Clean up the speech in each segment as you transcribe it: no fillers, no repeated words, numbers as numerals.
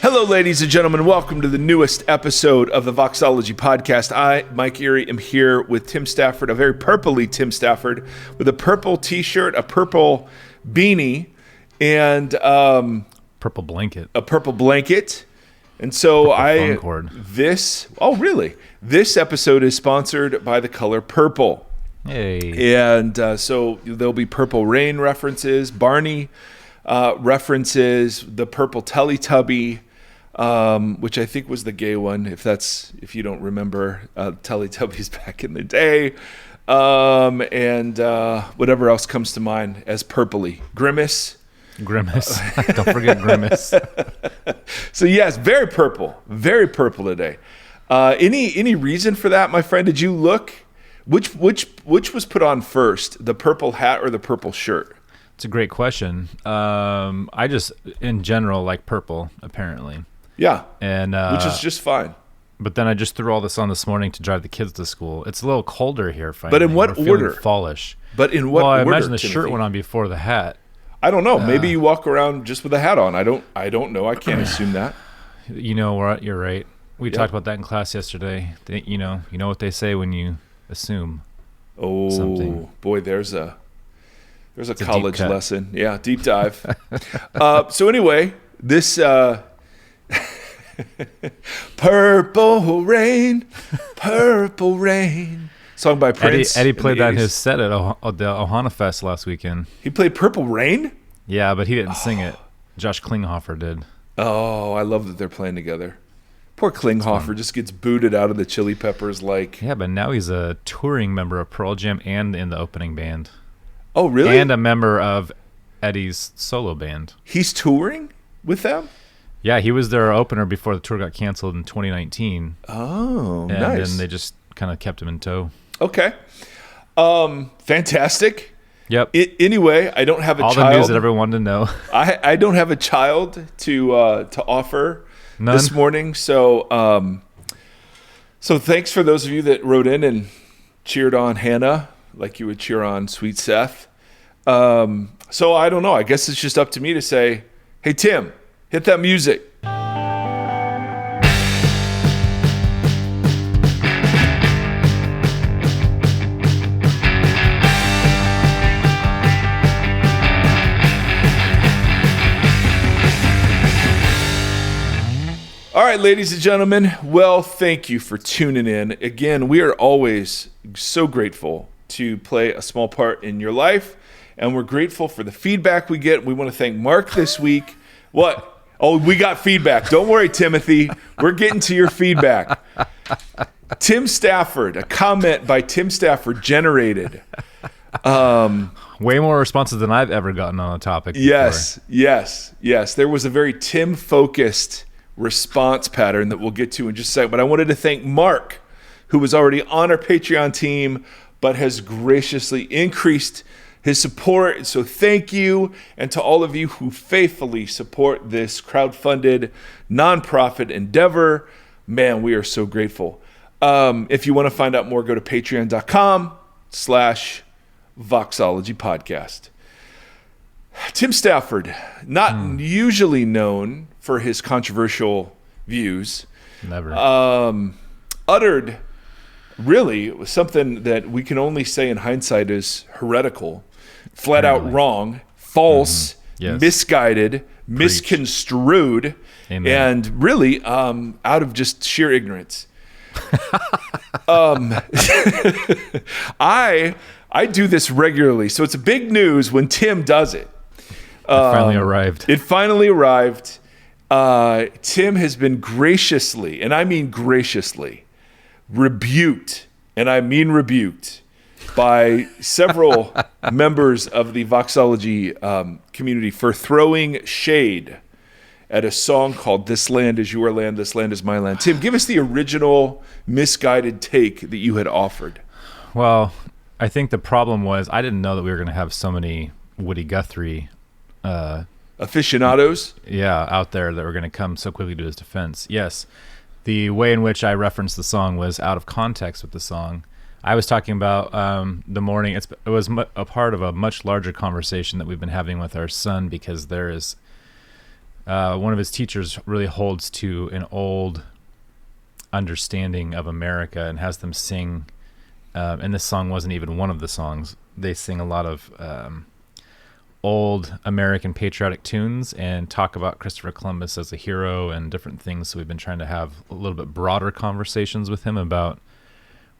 Hello, ladies and gentlemen. Welcome to the newest episode of the Voxology Podcast. I, Mike Erre, am here with Tim Stafford, a very purpley Tim Stafford, with a purple T-shirt, a purple beanie, and purple blanket. A purple blanket. And so phone cord. This episode is sponsored by the color purple. Hey. And so there'll be Purple Rain references, Barney references, the purple Teletubby, which I think was the gay one, if you don't remember Teletubbies back in the day, and whatever else comes to mind as purpley. Grimace. Don't forget Grimace. So yes, very purple today. Any reason for that, my friend? Did you look? Which was put on first, the purple hat or the purple shirt? It's a great question. I just, in general, like purple, apparently. Yeah, and which is just fine. But then I just threw all this on this morning to drive the kids to school. It's a little colder here, finally. But in what order? Fallish. But in what order? Well, I imagine the Timothy? shirt went on before the hat. I don't know. Maybe you walk around just with a hat on. I don't know. I can't assume that. You're right. We talked about that in class yesterday. You know what they say when you assume something. Boy, there's a It's a college deep cut. lesson. Yeah, deep dive. So anyway, this Purple Rain song by Prince. Eddie played that in his set at the Ohana Fest last weekend. He played Purple Rain? Yeah, but he didn't sing it. Josh Klinghoffer did. Oh, I love that they're playing together. Poor Klinghoffer just gets booted out of the Chili Peppers like... Yeah, but now he's a touring member of Pearl Jam and in the opening band. Oh, really? And a member of Eddie's solo band. He's touring with them? Yeah, he was their opener before the tour got canceled in 2019. Oh, and nice. And then they just kind of kept him in tow. Okay. Fantastic. Yep. Anyway, I don't have a All child. the news that everyone wanted to know. I don't have a child to offer this morning. So thanks for those of you that wrote in and cheered on Hannah like you would cheer on Sweet Seth. So I don't know. I guess it's just up to me to say, hey, Tim, hit that music. All right, ladies and gentlemen, well, thank you for tuning in. Again, we are always so grateful to play a small part in your life, and we're grateful for the feedback we get. We want to thank Mark this week. What? Oh, we got feedback. Don't worry, Timothy. We're getting to your feedback. Tim Stafford, a comment by Tim Stafford generated. Way more responses than I've ever gotten on a topic before. Yes. There was a very Tim-focused response pattern that we'll get to in just a second. But I wanted to thank Mark, who was already on our Patreon team, but has graciously increased his support. So thank you. And to all of you who faithfully support this crowdfunded nonprofit endeavor, man, we are so grateful. If you want to find out more, go to patreon.com/Voxology Podcast. Tim Stafford, not usually known for his controversial views, Never. uttered really something that we can only say in hindsight is heretical, flat out wrong, false, Yes. misguided, misconstrued, Amen. and really out of just sheer ignorance. I do this regularly, so it's big news when Tim does it. It finally arrived. Tim has been graciously, and I mean graciously, rebuked, and I mean rebuked, by several members of the Voxology community for throwing shade at a song called This Land Is Your Land, This Land Is My Land. Tim, give us the original misguided take that you had offered. Well, I think the problem was I didn't know that we were going to have so many Woody Guthrie aficionados out there that were going to come so quickly to his defense. Yes, the way in which I referenced the song was out of context with the song. I was talking about the morning. It was a part of a much larger conversation that we've been having with our son, because there is one of his teachers really holds to an old understanding of America and has them sing. And this song wasn't even one of the songs. They sing a lot of old American patriotic tunes and talk about Christopher Columbus as a hero and different things. So we've been trying to have a little bit broader conversations with him about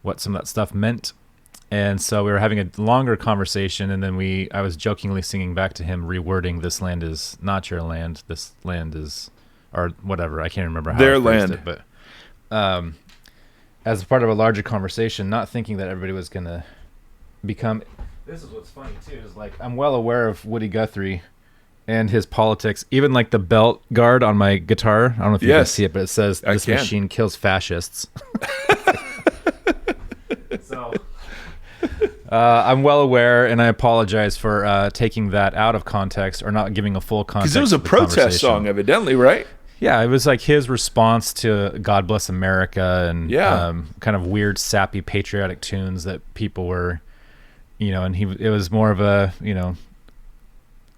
what some of that stuff meant. And so we were having a longer conversation, and then I was jokingly singing back to him, rewording, "This land is not your land. This land is," or whatever. I can't remember how their I phrased land. it, but as part of a larger conversation, not thinking that everybody was going to become. This is what's funny too, is like I'm well aware of Woody Guthrie and his politics. Even like the belt guard on my guitar. I don't know if you can see it, but it says "This machine kills fascists." So I'm well aware, and I apologize for taking that out of context or not giving a full context. Because it was a protest song, evidently, right? Yeah, it was like his response to "God Bless America" and kind of weird, sappy, patriotic tunes that people were, and it was more of a,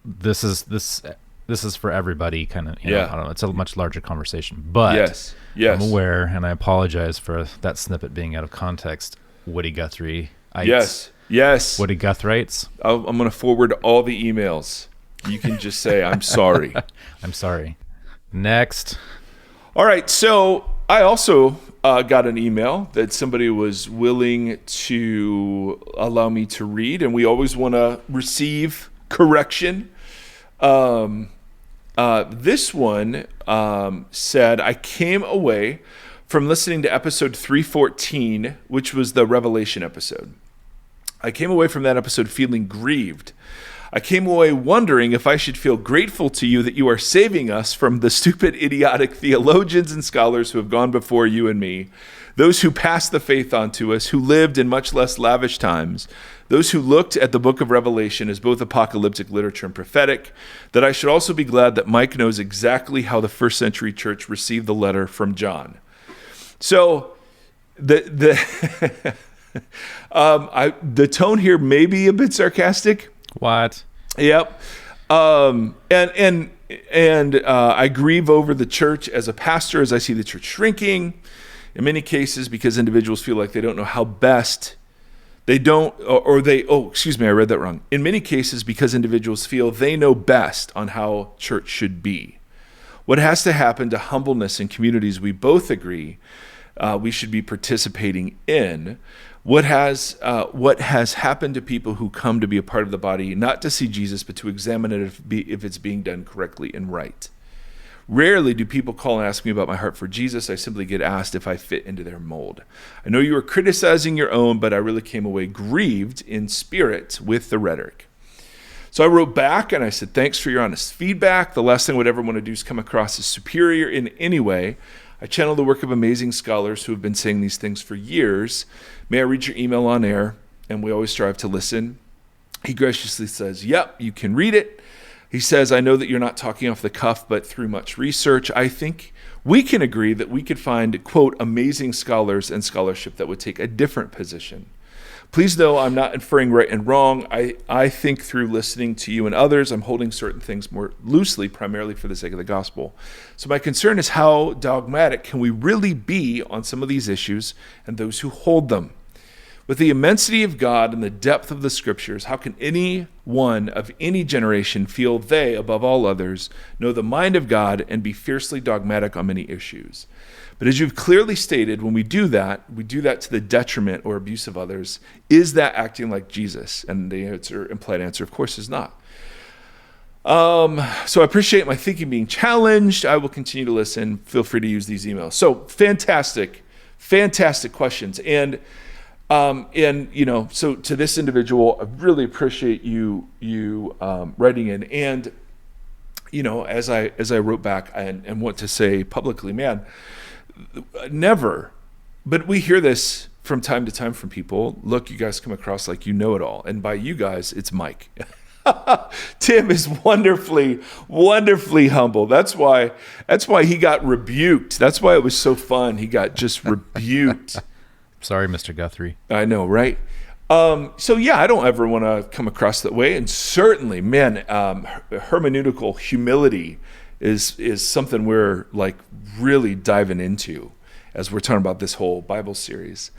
this is for everybody kind of, I don't know, it's a much larger conversation, but yes. I'm aware, and I apologize for that snippet being out of context. Woody Guthrie. Yes. Woody Guthrites. I'm going to forward all the emails. You can just say, "I'm sorry." I'm sorry. Next. All right. So I also got an email that somebody was willing to allow me to read, and we always want to receive correction. This one said, "I came away from listening to episode 314, which was the Revelation episode. I came away from that episode feeling grieved. I came away wondering if I should feel grateful to you that you are saving us from the stupid, idiotic theologians and scholars who have gone before you and me, those who passed the faith on to us, who lived in much less lavish times, those who looked at the book of Revelation as both apocalyptic literature and prophetic, that I should also be glad that Mike knows exactly how the first century church received the letter from John." So the tone here may be a bit sarcastic. What? Yep. And I grieve over the church as a pastor as I see the church shrinking in many cases because individuals feel like they don't know how best I read that wrong. In many cases because individuals feel they know best on how church should be. What has to happen to humbleness in communities we both agree we should be participating in? What has happened to people who come to be a part of the body, not to see Jesus, but to examine it if it's being done correctly and right? Rarely do people call and ask me about my heart for Jesus. I simply get asked if I fit into their mold. I know you are criticizing your own, but I really came away grieved in spirit with the rhetoric. So I wrote back and I said, "Thanks for your honest feedback. The last thing I would ever want to do is come across as superior in any way. I channel the work of amazing scholars who have been saying these things for years. May I read your email on air?" And we always strive to listen. He graciously says, "Yep, you can read it." He says, "I know that you're not talking off the cuff, but through much research, I think we can agree that we could find, quote, amazing scholars and scholarship that would take a different position. Please know I'm not inferring right and wrong. I think through listening to you and others, I'm holding certain things more loosely, primarily for the sake of the gospel. So my concern is how dogmatic can we really be on some of these issues and those who hold them? With the immensity of God and the depth of the scriptures, how can anyone of any generation feel they, above all others, know the mind of God and be fiercely dogmatic on many issues? But as you've clearly stated, when we do that to the detriment or abuse of others. Is that acting like Jesus? And the implied answer, of course, is not. So I appreciate my thinking being challenged. I will continue to listen. Feel free to use these emails. So fantastic questions. And so to this individual, I really appreciate you writing in. And, as I wrote back and want to say publicly, man, never, but we hear this from time to time from people. Look, you guys come across like you know it all. And by you guys, it's Mike. Tim is wonderfully humble. That's why he got rebuked. That's why it was so fun. He got just rebuked. Sorry, Mr. Guthrie. I know, right? So yeah, I don't ever want to come across that way. And certainly, man, hermeneutical humility is something we're like really diving into as we're talking about this whole Bible series.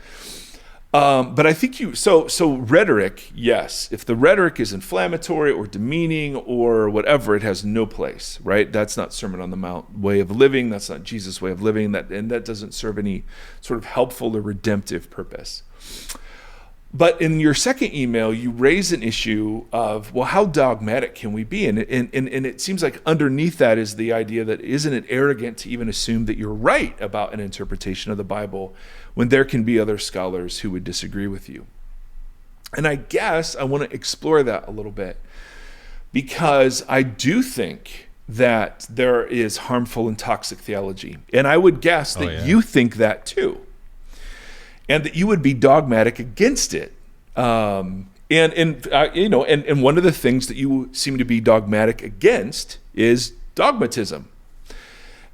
But I think so rhetoric, yes. If the rhetoric is inflammatory or demeaning or whatever, it has no place, right? That's not Sermon on the Mount way of living. That's not Jesus' way of living. And that doesn't serve any sort of helpful or redemptive purpose. But in your second email, you raise an issue of, well, how dogmatic can we be? And it seems like underneath that is the idea that isn't it arrogant to even assume that you're right about an interpretation of the Bible when there can be other scholars who would disagree with you? And I guess I want to explore that a little bit, because I do think that there is harmful and toxic theology. And I would guess that you think that too. And that you would be dogmatic against it, and one of the things that you seem to be dogmatic against is dogmatism,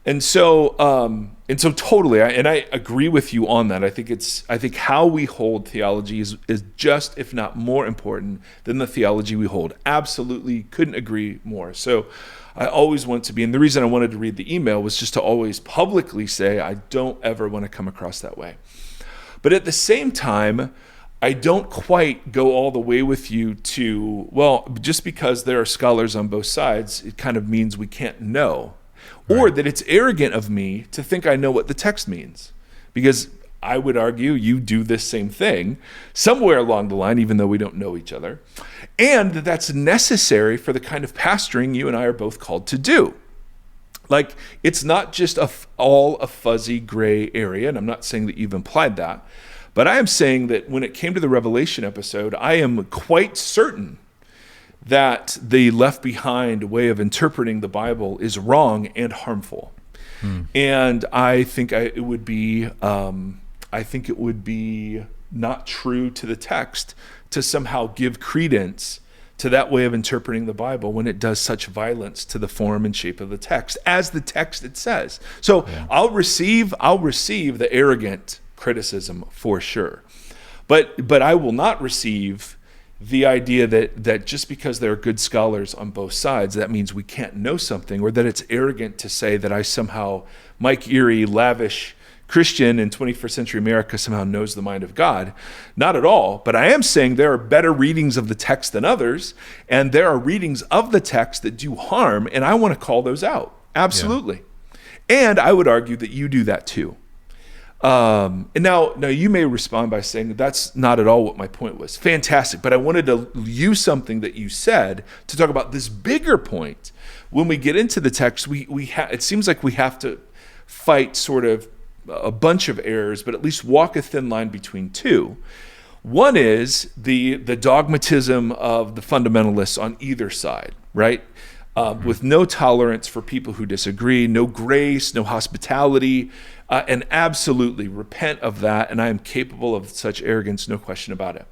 and so totally, I agree with you on that. I think how we hold theology is just, if not more important than the theology we hold. Absolutely, couldn't agree more. So I always want to be, and the reason I wanted to read the email was just to always publicly say I don't ever want to come across that way. But at the same time, I don't quite go all the way with you to, well, just because there are scholars on both sides, it kind of means we can't know. Right. Or that it's arrogant of me to think I know what the text means. Because I would argue you do this same thing somewhere along the line, even though we don't know each other. And that's necessary for the kind of pastoring you and I are both called to do. Like, it's not just all a fuzzy gray area, and I'm not saying that you've implied that, but I am saying that when it came to the Revelation episode, I am quite certain that the Left Behind way of interpreting the Bible is wrong and harmful. And I think it would be not true to the text to somehow give credence to that way of interpreting the Bible when it does such violence to the form and shape of the text, as the text it says. So I'll receive the arrogant criticism for sure, but I will not receive the idea that just because there are good scholars on both sides, that means we can't know something, or that it's arrogant to say that I somehow, Mike Erie, lavish Christian in 21st century America, somehow knows the mind of God. Not at all. But I am saying there are better readings of the text than others, and there are readings of the text that do harm, and I want to call those out. Absolutely. Yeah. And I would argue that you do that too. And now you may respond by saying that's not at all what my point was. Fantastic. But I wanted to use something that you said to talk about this bigger point. When we get into the text, it seems like we have to fight sort of a bunch of errors, but at least walk a thin line between two. One is the dogmatism of the fundamentalists on either side, right? With no tolerance for people who disagree, no grace, no hospitality, and absolutely repent of that, and I am capable of such arrogance, no question about it.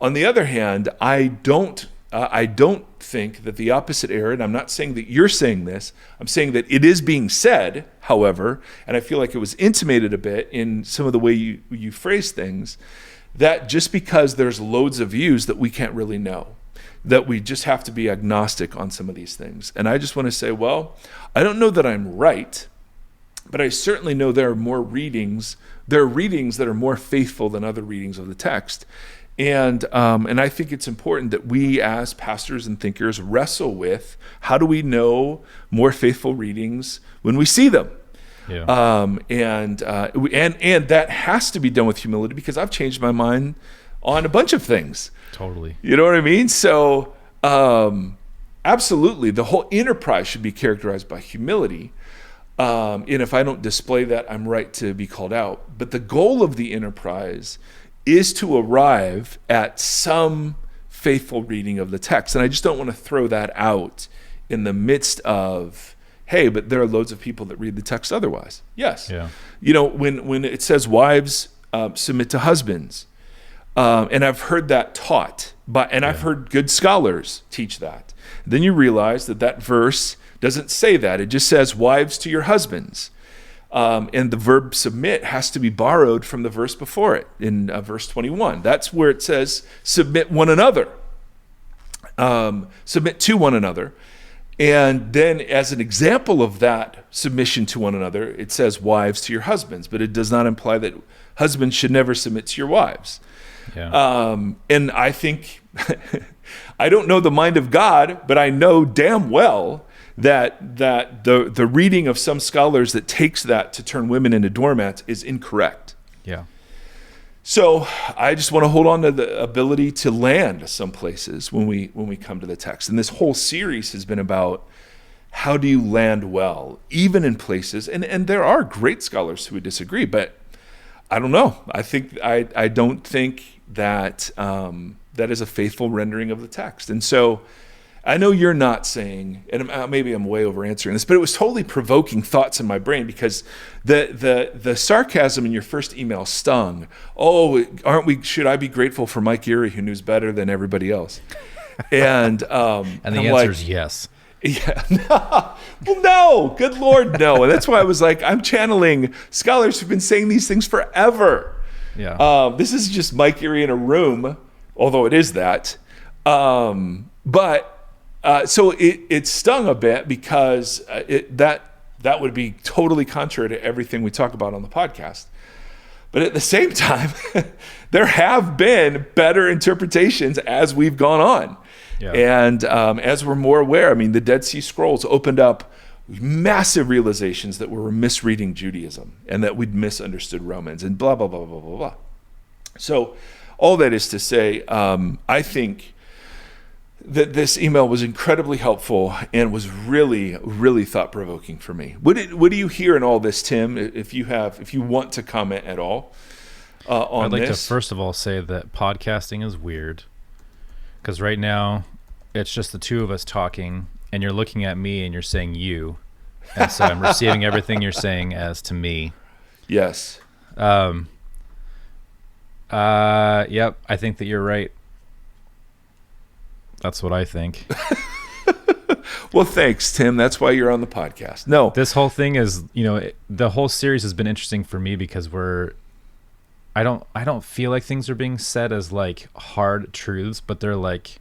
On the other hand, I don't think that the opposite error, and I'm not saying that you're saying this, I'm saying that it is being said, however, and I feel like it was intimated a bit in some of the way you phrase things, that just because there's loads of views that we can't really know, that we just have to be agnostic on some of these things. And I just want to say, well, I don't know that I'm right, but I certainly know there are readings that are more faithful than other readings of the text. And I think it's important that we as pastors and thinkers wrestle with how do we know more faithful readings when we see them. Yeah. And that has to be done with humility, because I've changed my mind on a bunch of things. Totally. You know what I mean? So absolutely, the whole enterprise should be characterized by humility. And if I don't display that, I'm right to be called out. But the goal of the enterprise is to arrive at some faithful reading of the text. And I just don't want to throw that out in the midst of, hey, but there are loads of people that read the text otherwise. Yes. Yeah. You know, when it says wives submit to husbands, and I've heard that taught, I've heard good scholars teach that. Then you realize that verse doesn't say that. It just says wives to your husbands. And the verb submit has to be borrowed from the verse before it in verse 21. That's where it says submit one another, submit to one another. And then as an example of that submission to one another, it says wives to your husbands, but it does not imply that husbands should never submit to your wives. Yeah. And I think, I don't know the mind of God, but I know damn well that the reading of some scholars that takes that to turn women into doormats is incorrect. Yeah. So I just want to hold on to the ability to land some places when we come to the text. And this whole series has been about how do you land well, even in places, and there are great scholars who would disagree, but I don't know. I don't think that that is a faithful rendering of the text. And so I know you're not saying, and maybe I'm way over answering this, but it was totally provoking thoughts in my brain because the sarcasm in your first email stung. Oh, should I be grateful for Mike Erre, who knows better than everybody else? And And the answer is yes. Yeah. Well, no, good Lord, no. And that's why I was like, I'm channeling scholars who've been saying these things forever. Yeah. This is just Mike Erre in a room, although it is that. So it stung a bit because that would be totally contrary to everything we talk about on the podcast. But at the same time, there have been better interpretations as we've gone on. Yeah. And as we're more aware, I mean, the Dead Sea Scrolls opened up massive realizations that we were misreading Judaism and that we'd misunderstood Romans and blah, blah, blah, blah, blah, blah. So all that is to say, I think that this email was incredibly helpful and was really, really thought-provoking for me. What do you hear in all this, Tim, if you want to comment at all on this? I'd like to first of all say that podcasting is weird because right now it's just the two of us talking and you're looking at me and you're saying you. And so I'm receiving everything you're saying as to me. Yes. Yep, I think that you're right. That's what I think. Well, thanks, Tim. That's why you're on the podcast. No. This whole thing is, the whole series has been interesting for me because I don't feel like things are being said as like hard truths, but they're like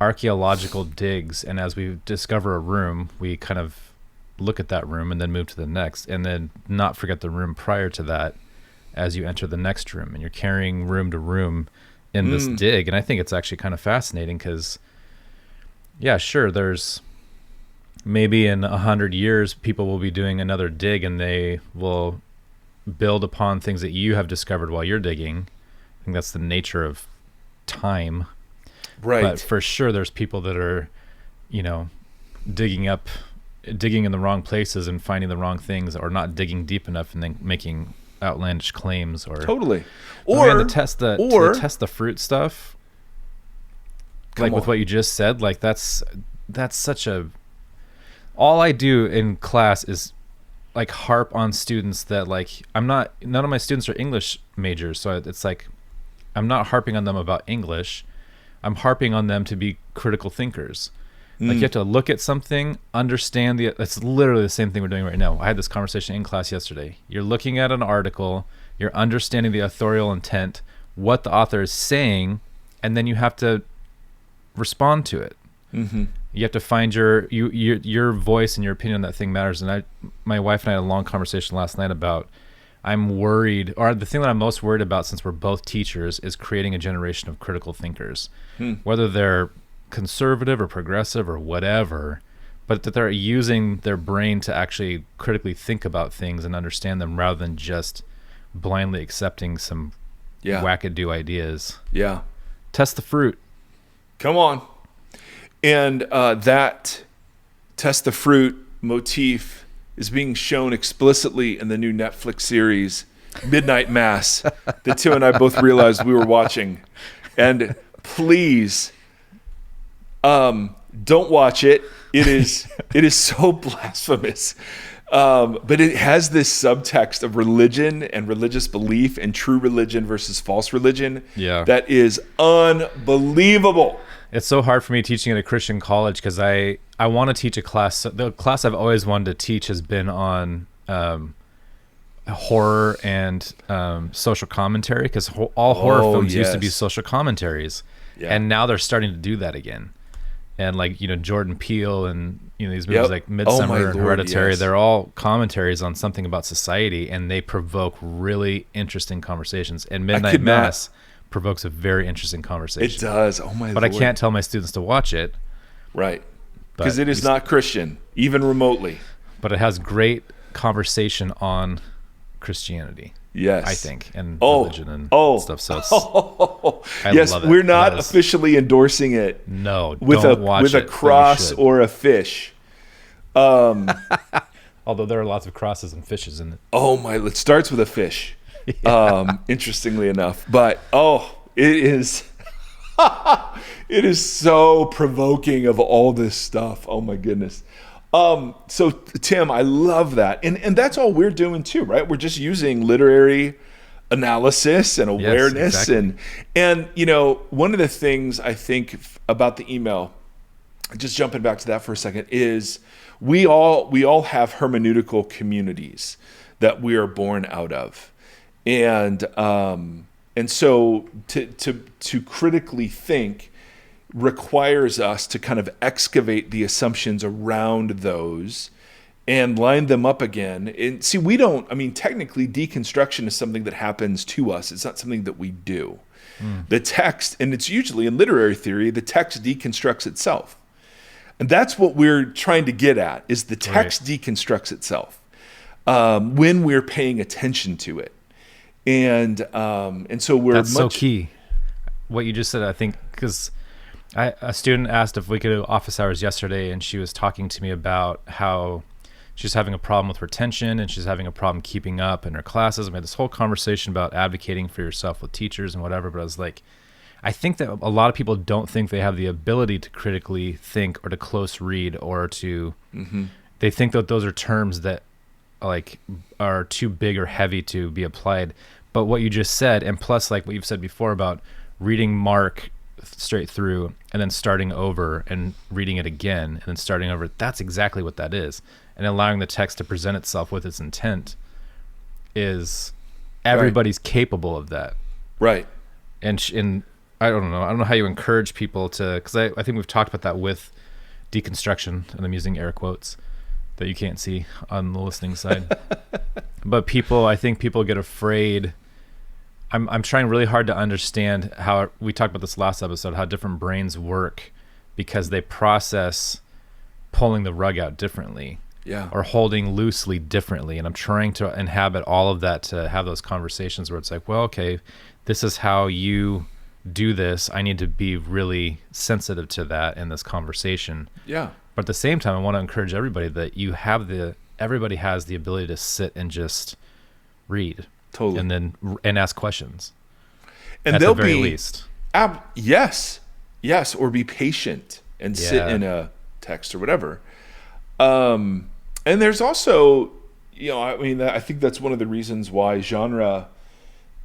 archaeological digs. And as we discover a room, we kind of look at that room and then move to the next and then not forget the room prior to that as you enter the next room. And you're carrying room to room in this dig. And I think it's actually kind of fascinating because, yeah, sure, there's maybe in 100 years, people will be doing another dig and they will build upon things that you have discovered while you're digging. I think that's the nature of time. Right. But for sure, there's people that are, digging in the wrong places and finding the wrong things or not digging deep enough and then making outlandish claims or totally. Or to test the fruit stuff. Like with what you just said, like that's such a, all I do in class is like harp on students that like, none of my students are English majors. So it's like, I'm not harping on them about English. I'm harping on them to be critical thinkers. Like you have to look at something, understand it's literally the same thing we're doing right now. I had this conversation in class yesterday. You're looking at an article, you're understanding the authorial intent, what the author is saying, and then you have to respond to it. Mm-hmm. You have to find your voice and your opinion on that thing matters. And my wife and I had a long conversation last night about I'm worried, or the thing that I'm most worried about since we're both teachers is creating a generation of critical thinkers, whether they're conservative or progressive or whatever, but that they're using their brain to actually critically think about things and understand them rather than just blindly accepting some wackadoo ideas. Yeah. Test the fruit. Come on. And that test the fruit motif is being shown explicitly in the new Netflix series, Midnight Mass, that Tim and I both realized we were watching. And please, don't watch it. It is so blasphemous. But it has this subtext of religion and religious belief and true religion versus false religion. Yeah. That is unbelievable. It's so hard for me teaching at a Christian college because I want to teach a class. The class I've always wanted to teach has been on horror and social commentary because all horror films used to be social commentaries. Yeah. And now they're starting to do that again. and like, Jordan Peele and, these movies Yep. like Oh, my Midsummer and Lord, Hereditary, yes. they're all commentaries on something about society, and they provoke really interesting conversations. And Midnight could not- Mass provokes a very interesting conversation. It does. Oh, my But Lord. I can't tell my students to watch it. Right. But Because it is not Christian, even remotely. But it has great conversation on Christianity. Yes. I think, and Oh. religion and Oh. stuff. So it's, I Yes, love it. we're not That was- officially endorsing it No, with don't watch with it, a but you cross should. or a fish. Although there are lots of crosses and fishes in it. Oh my! It starts with a fish. Interestingly enough, but it is. It is so provoking of all this stuff. Oh my goodness. So Tim, I love that, and that's all we're doing too, right? We're just using literary analysis and awareness, exactly. and one of the things I think about the email, just jumping back to that for a second, is we all have hermeneutical communities that we are born out of, and so to critically think requires us to kind of excavate the assumptions around those and line them up again. And see, technically deconstruction is something that happens to us. It's not something that we do. The text, and it's usually in literary theory, the text deconstructs itself. And that's what we're trying to get at, is the text deconstructs itself when we're paying attention to it. And so That's so key. What you just said, I think, because a student asked if we could do office hours yesterday, and she was talking to me about how she's having a problem with retention and she's having a problem keeping up in her classes. We had this whole conversation about advocating for yourself with teachers and whatever, but I was like, I think that a lot of people don't think they have the ability to critically think or to close read or to, they think that those are terms that like are too big or heavy to be applied. But what you just said, and plus like what you've said before about reading Mark straight through and then starting over and reading it again and then starting over, that's exactly what that is. And allowing the text to present itself with its intent is everybody's capable of that. Right. And I don't know how you encourage people to, because I think we've talked about that with deconstruction, and I'm using air quotes that you can't see on the listening side. But I think people get afraid. I'm trying really hard to understand how, we talked about this last episode, how different brains work because they process pulling the rug out differently. Yeah. Or holding loosely differently. And I'm trying to inhabit all of that to have those conversations where it's like, well, okay, this is how you do this. I need to be really sensitive to that in this conversation. Yeah. But at the same time, I want to encourage everybody that everybody has the ability to sit and just read. Totally. And ask questions. And at they'll the very be least. Yes, or be patient and sit in a text or whatever. And there's also, I think that's one of the reasons why genre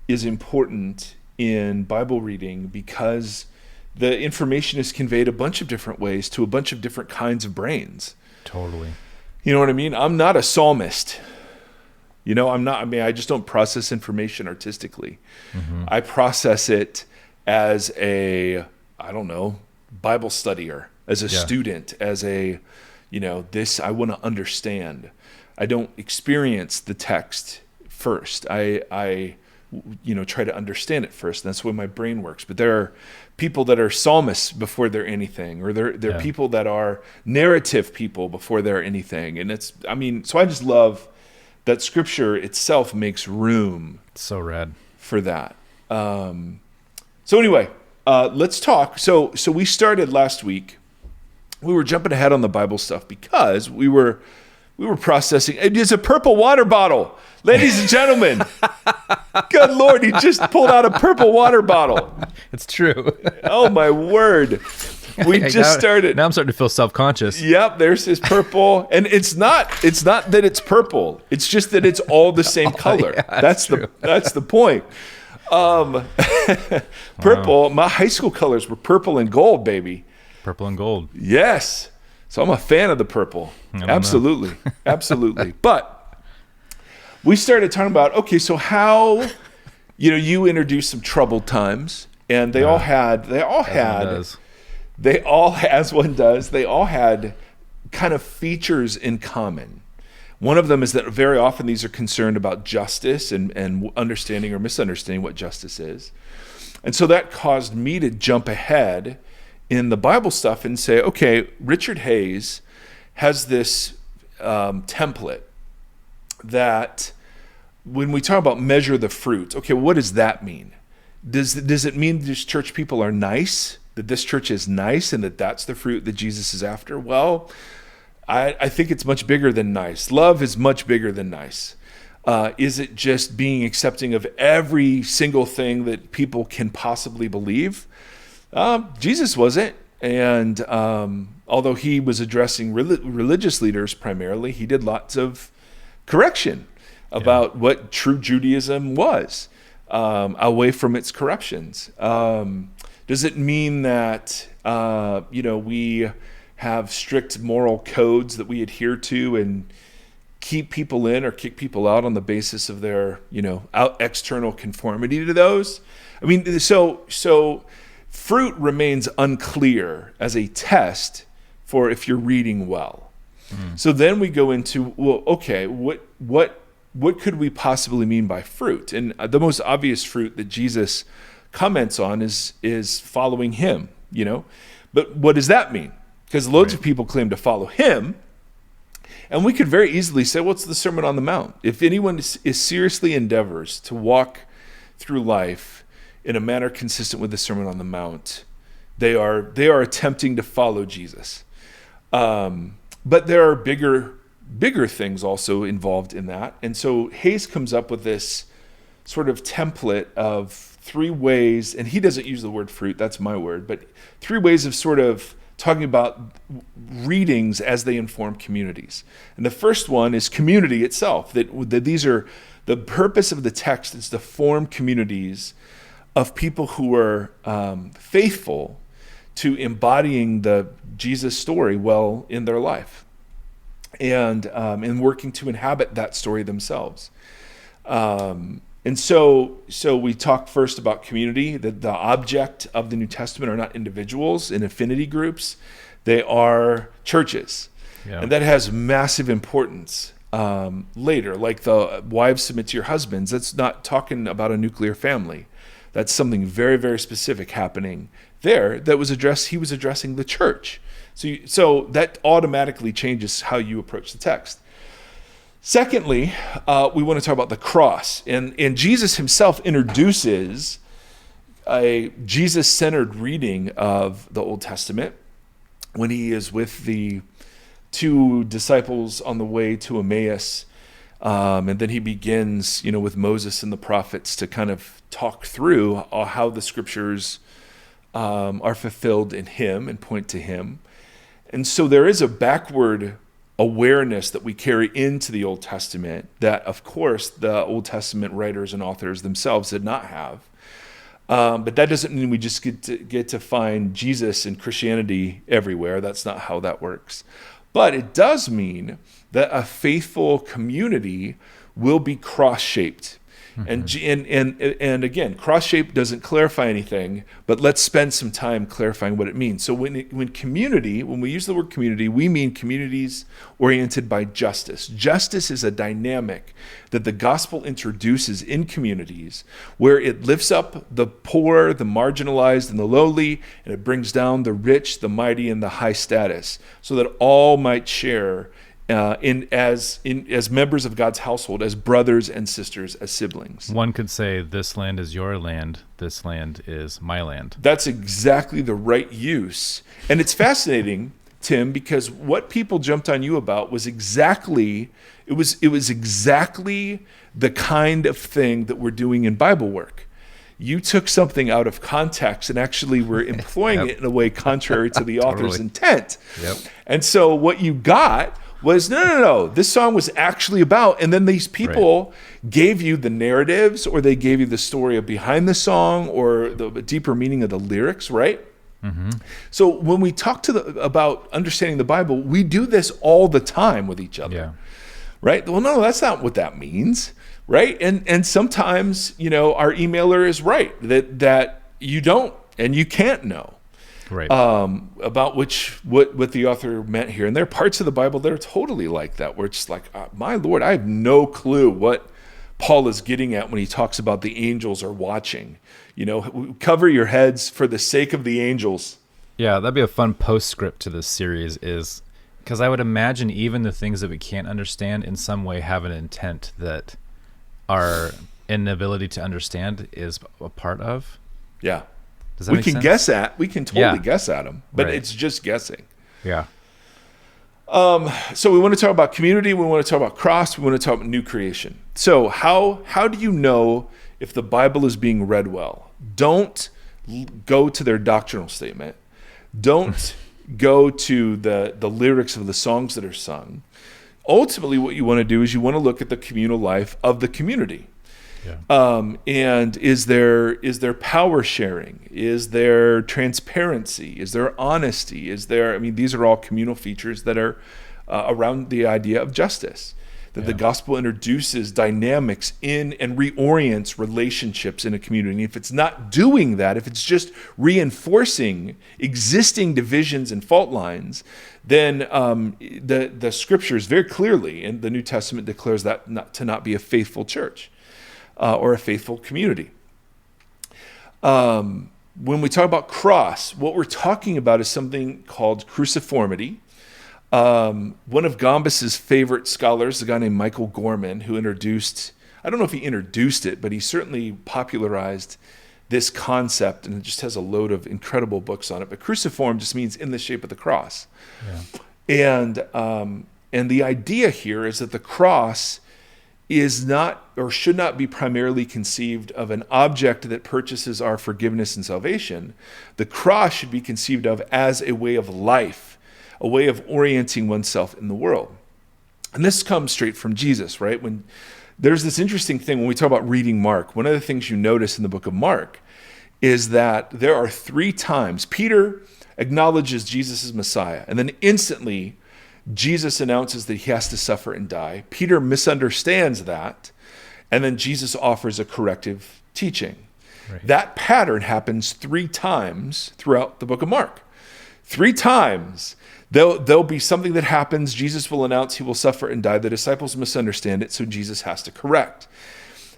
is important in Bible reading, because the information is conveyed a bunch of different ways to a bunch of different kinds of brains. Totally. You know what I mean? I'm not a psalmist. I just don't process information artistically. Mm-hmm. I process it as a, Bible studier, as a student, as a, this I want to understand. I don't experience the text first. I try to understand it first. And that's the way my brain works. But there are people that are psalmists before they're anything, or there are people that are narrative people before they're anything. And so I just love that Scripture itself makes room. It's so rad for that. So anyway, let's talk. So we started last week. We were jumping ahead on the Bible stuff because we were processing. It's a purple water bottle, ladies and gentlemen. Good Lord, he just pulled out a purple water bottle. It's true. Oh my word. We just started. Now I'm starting to feel self-conscious. Yep, there's this purple, and it's not that it's purple. It's just that it's all the same color. Yeah, that's the point. Purple. My high school colors were purple and gold, baby. Purple and gold. Yes. So I'm a fan of the purple. Absolutely. Absolutely. But we started talking about, okay, so how, you introduced some troubled times, and they all had they all, as one does, they all had kind of features in common. One of them is that very often these are concerned about justice and understanding or misunderstanding what justice is. And so that caused me to jump ahead in the Bible stuff and say, okay, Richard Hayes has this template that when we talk about measure the fruit, okay, what does that mean? Does it mean these church people are nice, that this church is nice and that that's the fruit that Jesus is after? Well, I think it's much bigger than nice. Love is much bigger than nice. Is it just being accepting of every single thing that people can possibly believe? Jesus wasn't. And although he was addressing religious leaders primarily, he did lots of correction about what true Judaism was, away from its corruptions. Does it mean that we have strict moral codes that we adhere to and keep people in or kick people out on the basis of their, external conformity to those? I mean, so fruit remains unclear as a test for if you're reading well. So then we go into, well, okay, what could we possibly mean by fruit? And the most obvious fruit that Jesus comments on is following him, But what does that mean? Because loads of people claim to follow him, and we could very easily say, what's the Sermon on the Mount? If anyone is seriously endeavors to walk through life in a manner consistent with the Sermon on the Mount, they are attempting to follow Jesus. But there are bigger things also involved in that. And so Hayes comes up with this sort of template of 3 ways, and he doesn't use the word fruit, that's my word, but 3 ways of sort of talking about readings as they inform communities. And the first one is community itself, that these are, the purpose of the text is to form communities of people who are faithful to embodying the Jesus story well in their life, and working to inhabit that story themselves. And so we talk first about community, that the object of the New Testament are not individuals in affinity groups, they are churches. Yeah. And that has massive importance later, like the wives submit to your husbands. That's not talking about a nuclear family. That's something very, very specific happening there that was addressed. He was addressing the church. So that automatically changes how you approach the text. Secondly, we want to talk about the cross. And Jesus himself introduces a Jesus-centered reading of the Old Testament when he is with the 2 disciples on the way to Emmaus. And then he begins, with Moses and the prophets to kind of talk through how the scriptures are fulfilled in him and point to him. And so there is a backward awareness that we carry into the Old Testament that, of course, the Old Testament writers and authors themselves did not have. But that doesn't mean we just get to find Jesus and Christianity everywhere. That's not how that works. But it does mean that a faithful community will be cross-shaped. Mm-hmm. And again, cross-shaped doesn't clarify anything, but let's spend some time clarifying what it means. So when we use the word community, we mean communities oriented by justice. Justice is a dynamic that the gospel introduces in communities where it lifts up the poor, the marginalized, and the lowly, and it brings down the rich, the mighty, and the high status, so that all might share as members of God's household, as brothers and sisters, as siblings. One could say, this land is your land, this land is my land. That's exactly the right use. And it's fascinating, Tim, because what people jumped on you about was exactly the kind of thing that we're doing in Bible work. You took something out of context and actually were employing it in a way contrary to the author's intent. Yep. And so what you got was, no, this song was actually about, and then these people gave you the narratives, or they gave you the story behind the song, or the deeper meaning of the lyrics, right? Mm-hmm. So when we talk about understanding the Bible, we do this all the time with each other, right? Well, no, that's not what that means, right? And sometimes, our emailer is right, that you don't and you can't know. Right. About what the author meant here. And there are parts of the Bible that are totally like that, where it's like, my Lord, I have no clue what Paul is getting at when he talks about the angels are watching. Cover your heads for the sake of the angels. Yeah, that'd be a fun postscript to this series, is because I would imagine even the things that we can't understand in some way have an intent that our inability to understand is a part of. Yeah. Does that we make can sense? guess at. We can totally Yeah. guess at them, but Right. it's just guessing. Yeah. So we want to talk about community. We want to talk about cross. We want to talk about new creation. So how do you know if the Bible is being read well? Don't go to their doctrinal statement. Don't go to the lyrics of the songs that are sung. Ultimately, what you want to do is you want to look at the communal life of the community. Yeah. And is there power sharing? Is there transparency? Is there honesty? These are all communal features that are around the idea of justice. That the gospel introduces dynamics in and reorients relationships in a community. And if it's not doing that, if it's just reinforcing existing divisions and fault lines, then the scriptures very clearly in the New Testament declares that to not be a faithful church. Or a faithful community. When we talk about cross, what we're talking about is something called cruciformity. One of Gombas's favorite scholars, a guy named Michael Gorman, who I don't know if he introduced it, but he certainly popularized this concept, and it just has a load of incredible books on it. But cruciform just means in the shape of the cross. Yeah. And the idea here is that the cross is not or should not be primarily conceived of an object that purchases our forgiveness and salvation. The cross should be conceived of as a way of life, a way of orienting oneself in the world. And this comes straight from Jesus, right? When there's this interesting thing when we talk about reading Mark, one of the things you notice in the book of Mark is that there are 3 times Peter acknowledges Jesus as Messiah, and then instantly Jesus announces that he has to suffer and die. Peter misunderstands that, and then Jesus offers a corrective teaching. Right. That pattern happens 3 times throughout the book of Mark. 3 times, there'll be something that happens. Jesus will announce he will suffer and die. The disciples misunderstand it, so Jesus has to correct.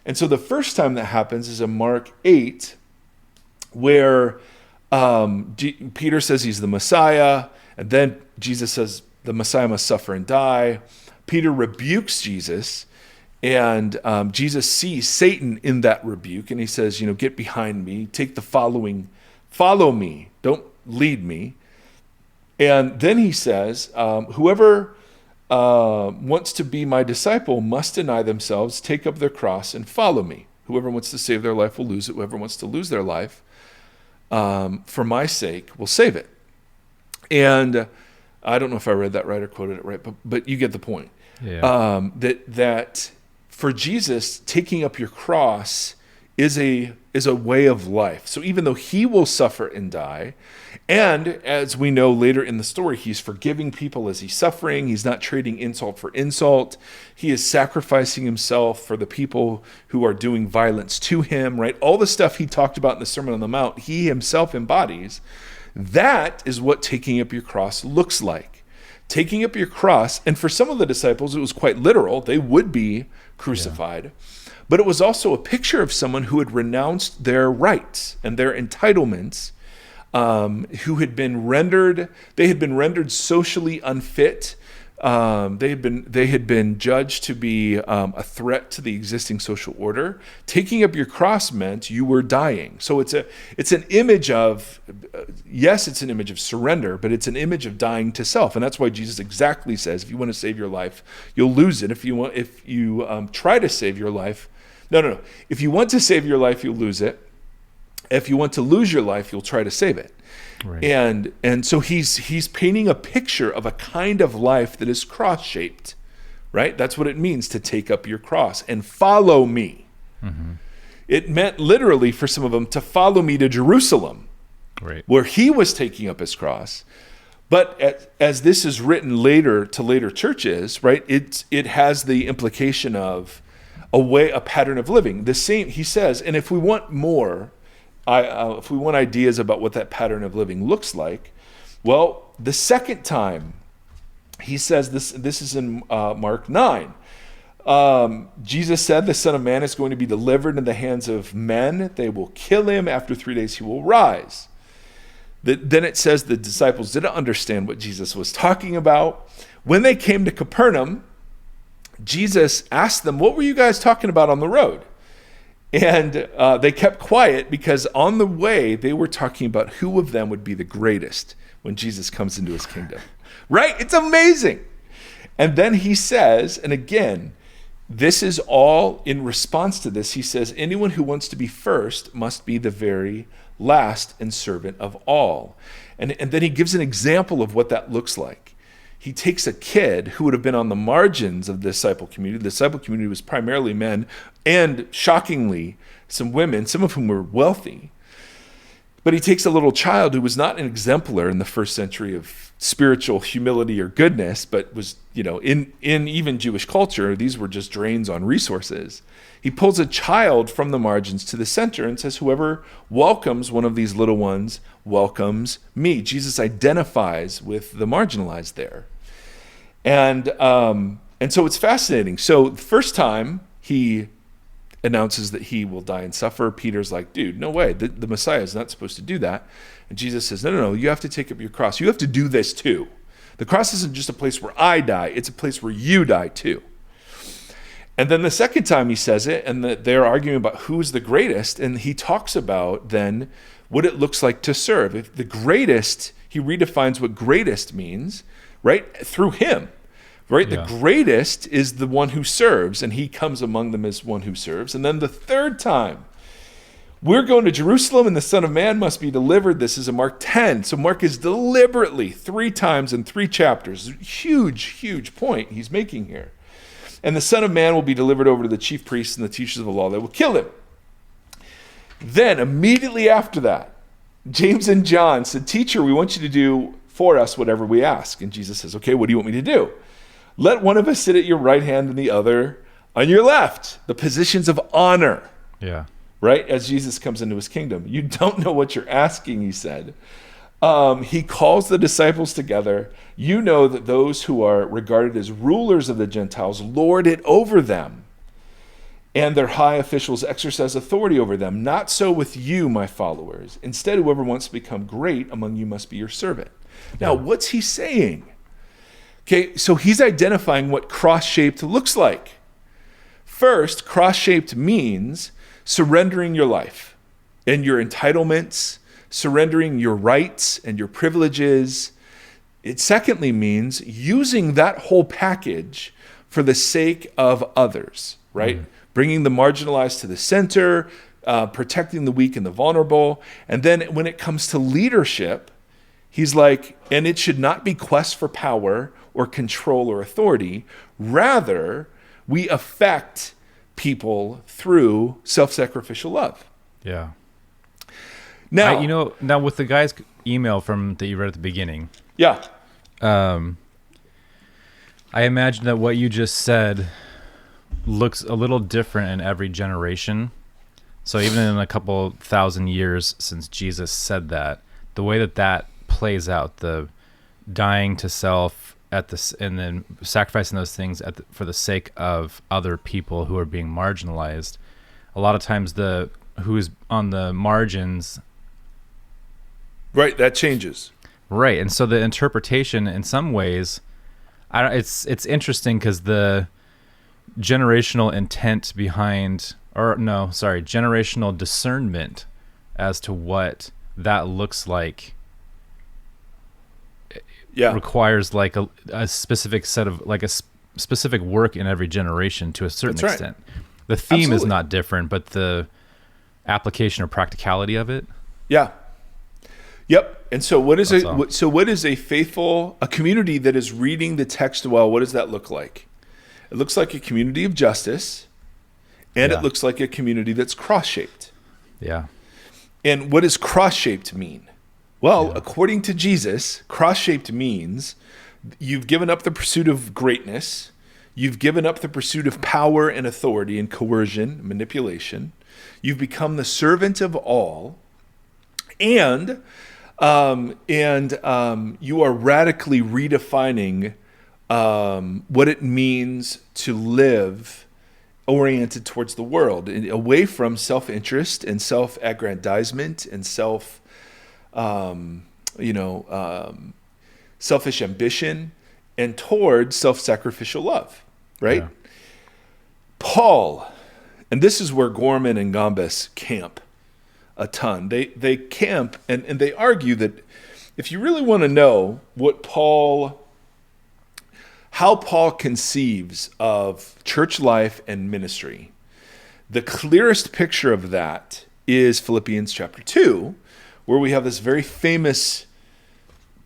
And so the first time that happens is in Mark 8, where Peter says he's the Messiah, and then Jesus says, the Messiah must suffer and die. Peter rebukes Jesus, and Jesus sees Satan in that rebuke, and he says, get behind me, take the following, follow me, don't lead me. And then he says, whoever wants to be my disciple must deny themselves, take up their cross, and follow me. Whoever wants to save their life will lose it. Whoever wants to lose their life for my sake will save it. And I don't know if I read that right or quoted it right, but you get the point. Yeah. That for Jesus, taking up your cross is a way of life. So even though he will suffer and die, and as we know later in the story, he's forgiving people as he's suffering. He's not trading insult for insult. He is sacrificing himself for the people who are doing violence to him, right? All the stuff he talked about in the Sermon on the Mount, he himself embodies. That is what taking up your cross looks like. Taking up your cross, and for some of the disciples, it was quite literal. They would be crucified. Yeah. But it was also a picture of someone who had renounced their rights and their entitlements, who had been rendered socially unfit. They had been judged to be a threat to the existing social order. Taking up your cross meant you were dying. So it's an image of, yes, it's an image of surrender, but it's an image of dying to self. And that's why Jesus exactly says, if you want to save your life, you'll lose it. If you try to save your life, no. If you want to save your life, you'll lose it. If you want to lose your life, you'll try to save it. Right. And so he's painting a picture of a kind of life that is cross-shaped, right? That's what it means to take up your cross and follow me. Mm-hmm. It meant literally for some of them to follow me to Jerusalem, right, where he was taking up his cross. But as this is written later to later churches, right, it has the implication of a pattern of living. The same, he says, and if we want more, if we want ideas about what that pattern of living looks like, well, the second time he says this is in Mark 9. Jesus said the Son of Man is going to be delivered in the hands of men. They will kill him. After 3 days he will rise. Then it says the disciples didn't understand what Jesus was talking about. When they came to Capernaum, Jesus asked them, what were you guys talking about on the road? And they kept quiet because on the way they were talking about who of them would be the greatest when Jesus comes into his kingdom. Right? It's amazing. And then he says, and again, this is all in response to this. He says, anyone who wants to be first must be the very last and servant of all. And then he gives an example of what that looks like. He takes a kid who would have been on the margins of the disciple community. The disciple community was primarily men and, shockingly, some women, some of whom were wealthy. But he takes a little child who was not an exemplar in the first century of spiritual humility or goodness, but was, in even Jewish culture, these were just drains on resources. He pulls a child from the margins to the center and says, whoever welcomes one of these little ones welcomes me. Jesus identifies with the marginalized there. And so it's fascinating. So the first time he announces that he will die and suffer, Peter's like, dude, no way. The Messiah is not supposed to do that. And Jesus says, no, you have to take up your cross. You have to do this too. The cross isn't just a place where I die. It's a place where you die too. And then the second time he says it, and they're arguing about who's the greatest, and he talks about then what it looks like to serve. If the greatest, he redefines what greatest means, right? Through him. Right? Yeah. The greatest is the one who serves, and he comes among them as one who serves. And then the third time, we're going to Jerusalem, and the Son of Man must be delivered. This is in Mark 10. So Mark is deliberately 3 times in 3 chapters. Huge, huge point he's making here. And the Son of Man will be delivered over to the chief priests and the teachers of the law. They will kill him. Then, immediately after that, James and John said, teacher, we want you to do for us whatever we ask. And Jesus says, okay, what do you want me to do? Let one of us sit at your right hand and the other on your left. The positions of honor. Yeah. Right? As Jesus comes into his kingdom. You don't know what you're asking, he said. He calls the disciples together. You know that those who are regarded as rulers of the Gentiles lord it over them, and their high officials exercise authority over them. Not so with you, my followers. Instead, whoever wants to become great among you must be your servant. Now, what's he saying? Okay, so he's identifying what cross-shaped looks like. First, cross-shaped means surrendering your life and your entitlements, surrendering your rights and your privileges. It secondly means using that whole package for the sake of others, right? Mm-hmm. Bringing the marginalized to the center, protecting the weak and the vulnerable. And then when it comes to leadership, he's like, and it should not be quest for power or control or authority. Rather, we affect people through self-sacrificial love. Yeah. Now, now with the guy's email that you read at the beginning. Yeah. I imagine that what you just said looks a little different in every generation. So even in a couple thousand years since Jesus said that, the way that plays out, the dying to self and then sacrificing those things for the sake of other people who are being marginalized, a lot of times who's on the margins, right, that changes, right? And so the interpretation, in some ways, it's interesting because the generational intent generational discernment as to what that looks like. Yeah. Requires like a specific set of like a specific work in every generation to a certain extent. The theme Absolutely. is not different, but the application or practicality of it. Yeah. Yep. And so what is a community that is reading the text well? What does that look like? It looks like a community of justice, and it looks like a community that's cross-shaped. Yeah. And what does cross-shaped mean? Well, according to Jesus, cross-shaped means you've given up the pursuit of greatness, you've given up the pursuit of power and authority and coercion, manipulation, you've become the servant of all, And you are radically redefining what it means to live oriented towards the world, away from self-interest and self-aggrandizement and selfish ambition, and towards self-sacrificial love, right? Yeah. Paul, and this is where Gorman and Gombas camp a ton. They camp and they argue that if you really want to know how Paul conceives of church life and ministry, the clearest picture of that is Philippians chapter 2, where we have this very famous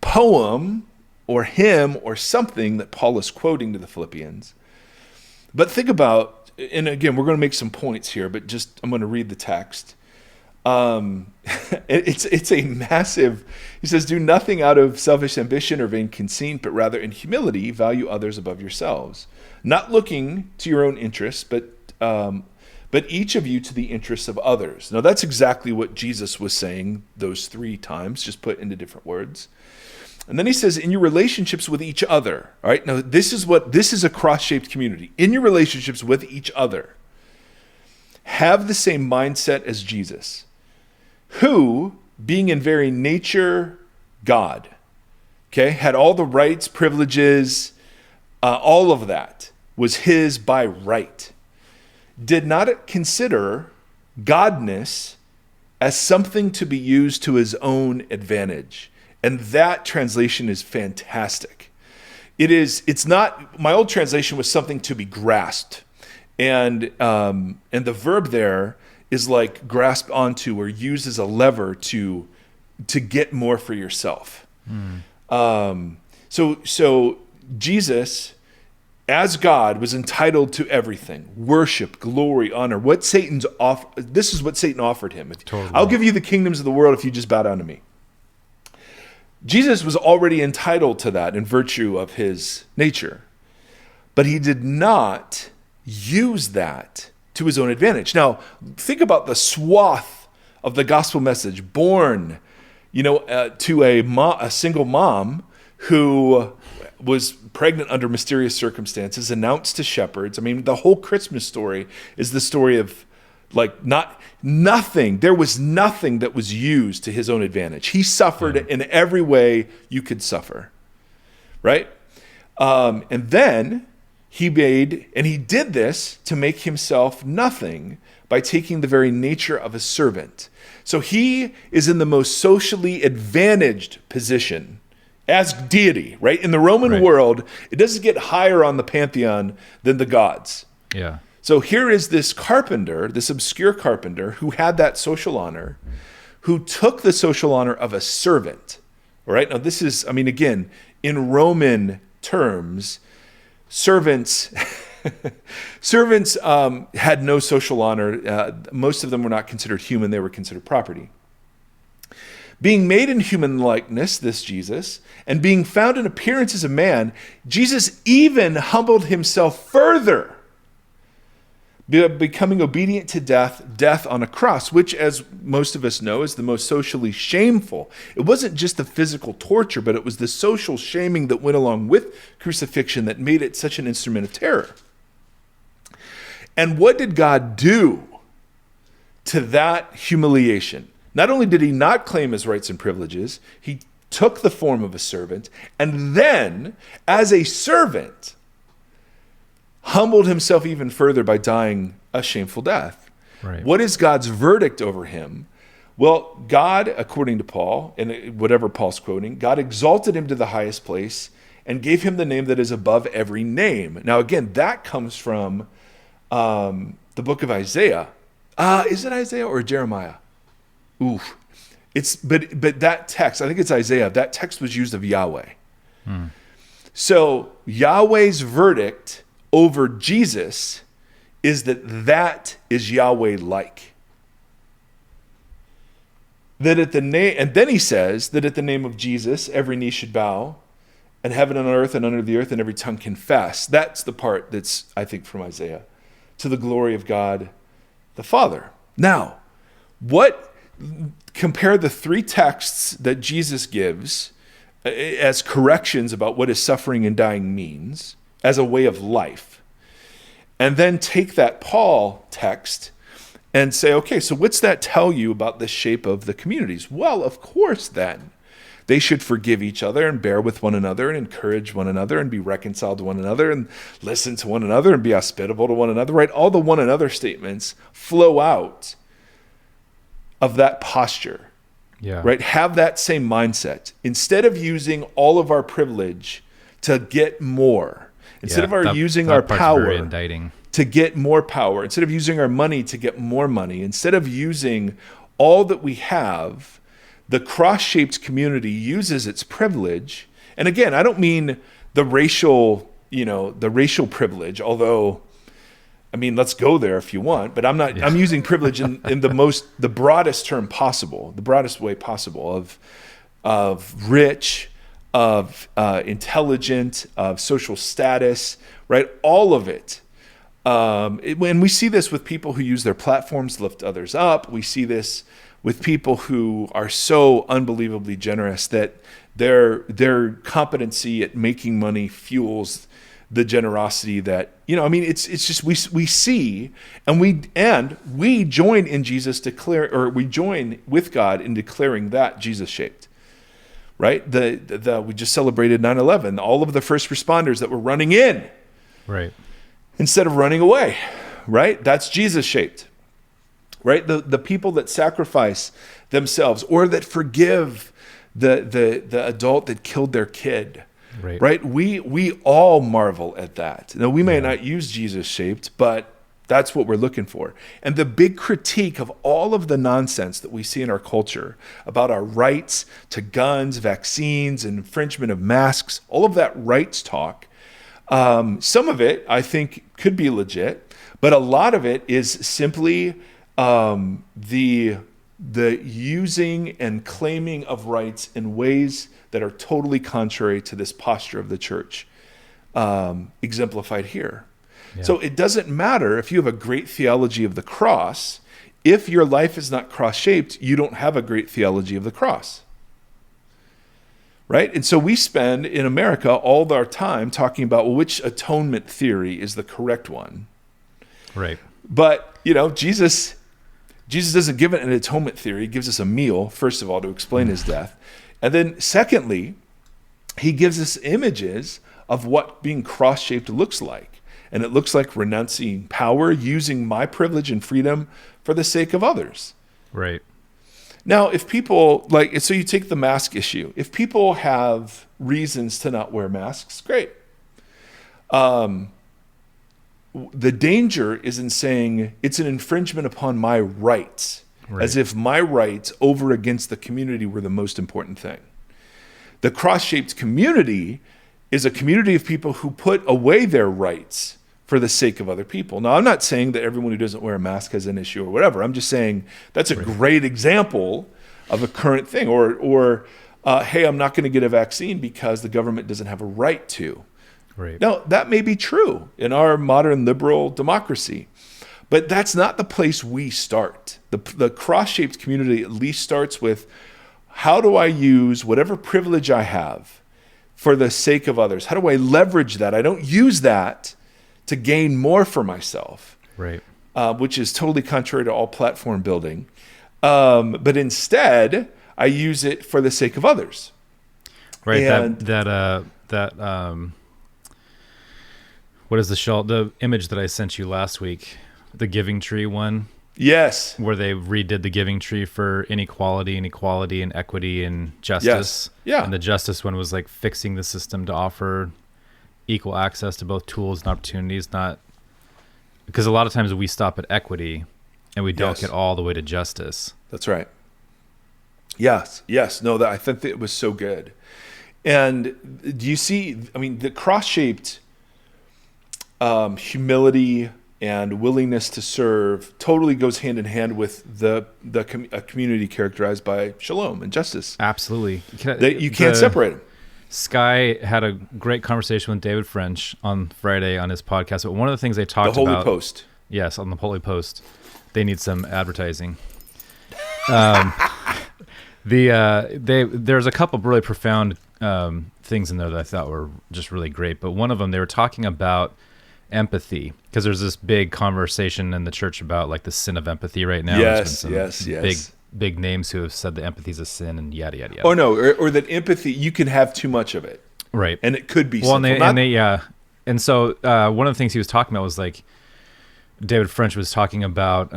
poem or hymn or something that Paul is quoting to the Philippians. But think about, and again, we're going to make some points here, but just I'm going to read the text. It's a massive, he says, do nothing out of selfish ambition or vain conceit, but rather in humility value others above yourselves, not looking to your own interests, but each of you to the interests of others. Now that's exactly what Jesus was saying those 3 times, just put into different words. And then he says, in your relationships with each other, all right? Now this is a cross-shaped community. In your relationships with each other, have the same mindset as Jesus, who, being in very nature God, okay, had all the rights, privileges, all of that was his by right, did not consider godness as something to be used to his own advantage. And that translation is fantastic. It's not, my old translation was something to be grasped. And the verb there is like grasp onto or use as a lever to get more for yourself. So Jesus, as God, was entitled to everything: worship, glory, honor. This is what Satan offered him. Totally. I'll give you the kingdoms of the world if you just bow down to me. Jesus was already entitled to that in virtue of his nature, but he did not use that to his own advantage. Now, think about the swath of the gospel message born, to a single mom who was pregnant under mysterious circumstances, announced to shepherds. I mean, the whole Christmas story is the story of nothing. There was nothing that was used to his own advantage. He suffered in every way you could suffer, right? And then he did this to make himself nothing by taking the very nature of a servant. So he is in the most socially advantaged position as deity, right? In the Roman world, it doesn't get higher on the pantheon than the gods. Yeah. So here is this carpenter, this obscure carpenter who had that social honor, who took the social honor of a servant. All right. Now this is, again, in Roman terms, servants had no social honor. Most of them were not considered human. They were considered property. Being made in human likeness, this Jesus, and being found in appearance as a man, Jesus even humbled himself further, becoming obedient to death on a cross, which, as most of us know, is the most socially shameful. It wasn't just the physical torture, but it was the social shaming that went along with crucifixion that made it such an instrument of terror. And what did God do to that humiliation? Not only did he not claim his rights and privileges, he took the form of a servant, and then, as a servant, humbled himself even further by dying a shameful death. Right. What is God's verdict over him? Well, God, according to Paul, and whatever Paul's quoting, God exalted him to the highest place and gave him the name that is above every name. Now, again, that comes from the book of Isaiah. Is it Isaiah or Jeremiah? Oof. But that text, I think it's Isaiah, that text was used of Yahweh. So Yahweh's verdict over Jesus is that is Yahweh-like. That at the name, and then he says that at the name of Jesus, every knee should bow, and heaven and earth and under the earth, and every tongue confess. That's the part that's, I think, from Isaiah, to the glory of God the Father. Now, what compare the three texts that Jesus gives as corrections about what his suffering and dying means as a way of life. And then take that Paul text and say, okay, so what's that tell you about the shape of the communities? Well, of course, then, they should forgive each other and bear with one another and encourage one another and be reconciled to one another and listen to one another and be hospitable to one another, right? All the one another statements flow out of that posture, right? Have that same mindset. Instead of using all of our privilege to get more, instead of using our power to get more power, instead of using our money to get more money, instead of using all that we have, the cross-shaped community uses its privilege. And again, I don't mean the racial privilege, although, I mean, let's go there if you want, but I'm using privilege in the broadest term possible, the broadest way possible of rich, of intelligent, of social status, right? All of it. When we see this with people who use their platforms to lift others up, we see this with people who are so unbelievably generous that their competency at making money fuels the generosity that, it's just we see and we join in Jesus we join with God in declaring that Jesus shaped. Right? We just celebrated 9/11, all of the first responders that were running in. Right. Instead of running away, right? That's Jesus shaped, right? The people that sacrifice themselves or that forgive the adult that killed their kid, right? We all marvel at that. Now, we may not use Jesus shaped, but that's what we're looking for. And the big critique of all of the nonsense that we see in our culture about our rights to guns, vaccines, and infringement of masks, all of that rights talk, some of it I think could be legit, but a lot of it is simply the using and claiming of rights in ways that are totally contrary to this posture of the church, exemplified here. Yeah. So it doesn't matter if you have a great theology of the cross. If your life is not cross-shaped, you don't have a great theology of the cross. Right? And so we spend in America all of our time talking about which atonement theory is the correct one. Right. But, Jesus doesn't give it an atonement theory. He gives us a meal, first of all, to explain his death. And then secondly, he gives us images of what being cross-shaped looks like. And it looks like renouncing power, using my privilege and freedom for the sake of others. Right. Now, if people, so you take the mask issue. If people have reasons to not wear masks, great. The danger is in saying it's an infringement upon my rights, as if my rights over against the community were the most important thing. The cross-shaped community is a community of people who put away their rights for the sake of other people. Now, I'm not saying that everyone who doesn't wear a mask has an issue or whatever. I'm just saying that's a great example of a current thing. Or hey, I'm not going to get a vaccine because the government doesn't have a right to. Right. Now, that may be true in our modern liberal democracy, but that's not the place we start. The cross-shaped community at least starts with, how do I use whatever privilege I have for the sake of others? How do I leverage that? I don't use that to gain more for myself, right? Which is totally contrary to all platform building. But instead, I use it for the sake of others. Right. And what is the image that I sent you last week? The giving tree one. Yes. Where they redid the giving tree for inequality, and equity and justice. Yes. Yeah. And the justice one was like fixing the system to offer equal access to both tools and opportunities, not because a lot of times we stop at equity and we don't get all the way to justice. That's right. Yes. No, I think that it was so good. And do you see, the cross-shaped humility and willingness to serve totally goes hand in hand with a community characterized by shalom and justice. Absolutely. You can't separate them. Sky had a great conversation with David French on Friday on his podcast, but one of the things they talked about... The Holy Post. Yes, on the Holy Post. They need some advertising. There's a couple of really profound things in there that I thought were just really great. But one of them, they were talking about empathy, because there's this big conversation in the church about like the sin of empathy right now. Yes, There's been yes. big names who have said that empathy is a sin and yada yada yada. Oh no, or that empathy, you can have too much of it, Right. and it could be Well, sinful. and so one of the things he was talking about was like David French was talking about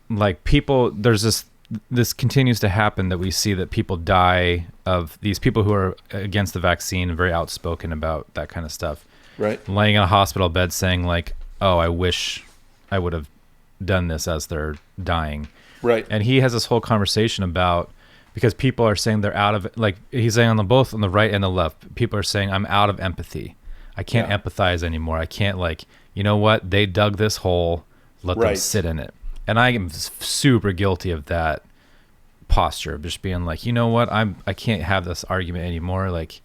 like people. There's this continues to happen, that we see that people die of these people who are against the vaccine and very outspoken about that kind of stuff. Right. Laying in a hospital bed saying like, "Oh, I wish I would have done this," as they're dying. Right. And he has this whole conversation about, because people are saying they're out of, like he's saying on both on the right and the left, people are saying, "I'm out of empathy. I can't empathize anymore. I can't, like, you know what? They dug this hole. Let them sit in it." And I am super guilty of that posture of just being like, you know what? I can't have this argument anymore. Like,